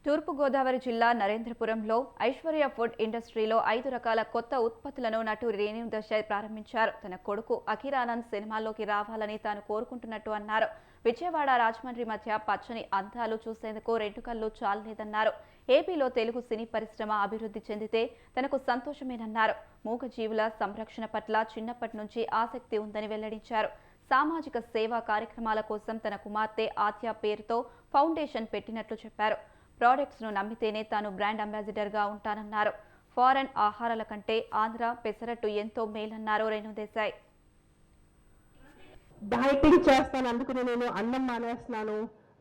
తూర్పుగోదావరి జిల్లా నరేంద్రపురంలో ఐశ్వర్య ఫుడ్ ఇండస్ట్రీలో 5 రకాల కొత్త ఉత్పత్తులను నటుడు రేణుదశ ప్రారంభించారు. తన కొడుకు అఖిరానంద్ సినిమాల్లోకి రావాలని తాను కోరుకుంటున్నట్టు అన్నారు. విజయవాడ రాజమండ్రి మధ్య పచ్చని అందాలు చూసేందుకు 2 కళ్ళు చాలలేదన్నారు. ఏపీలో తెలుగు సినీ పరిశ్రమ అభివృద్ధి చెందితే తనకు సంతోషమేనన్నారు. మూగజీవుల సంరక్షణ పట్ల చిన్నప్పటి నుంచి ఆసక్తి ఉందని వెల్లడించారు. సామాజిక సేవా కార్యక్రమాల కోసం తన కుమార్తె ఆత్య పేరుతో ఫౌండేషన్ పెట్టినట్లు చెప్పారు. ప్రోడక్ట్స్ ను నమ్మితేనే తాను బ్రాండ్ అంబాసిడర్ గా ఉంటానన్నారు. ఫారెన్ ఆహారాల కంటే ఆంధ్ర పెసరట్టు ఎంతో మేలన్నారు రేణుదేశాయ్. డైటింగ్ చేస్తాను, అందుకని నేను అన్నం మానేస్తున్నాను,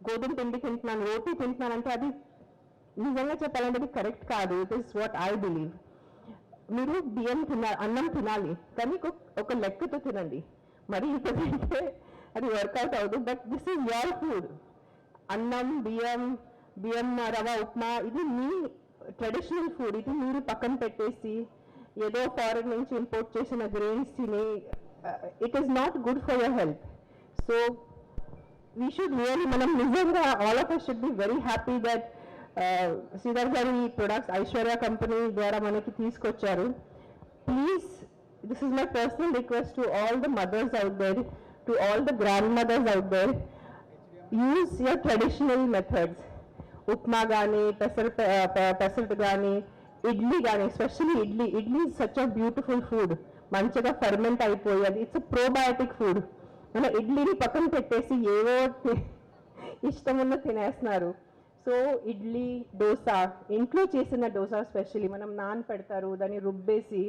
గోధుమ పిండి తింటున్నాను, రోటీ తింటున్నాను అంటే అది నిజంగా చెప్పాలంటే అది కరెక్ట్ కాదు. It is what I believe. మీరు బియ్యం తినాలి, అన్నం తినాలి, కానీ ఒక లెక్కతో తినండి. మరి ఇక తింటే అది వర్కౌట్ అవ్వదు. But this is your food. అన్నం, బియ్యం రవ ఉప్మా ఇది మీ ట్రెడిషనల్ ఫుడ్. ఇది మీరు పక్కన పెట్టేసి ఏదో ఫారెన్ నుంచి ఇంపోర్ట్ చేసిన గ్రెయిన్స్ తిని it is not good for your health. So we should really మనం నిజంగా all of us should be very happy that Sridhar గారి ప్రొడక్ట్స్ ఐశ్వర్య కంపెనీ ద్వారా మనకి తీసుకొచ్చారు. Please, this is my personal request to all the mothers out there, to all the grandmothers out there, use your traditional methods. Upma కానీ పెసరట్టు కానీ ఇడ్లీ కానీ, especially idli is such a beautiful food. మంచిగా ferment అయిపోయేది. It's probiotic food. మన ఇడ్లీని పక్కన పెట్టేసి ఏవో ఇష్టమున్న తినేస్తున్నారు. సో ఇడ్లీ, దోశ, ఇంట్లో చేసిన దోశ ఎస్పెషల్లీ మనం నాన్ పెడతారు, దాన్ని రుబ్బేసి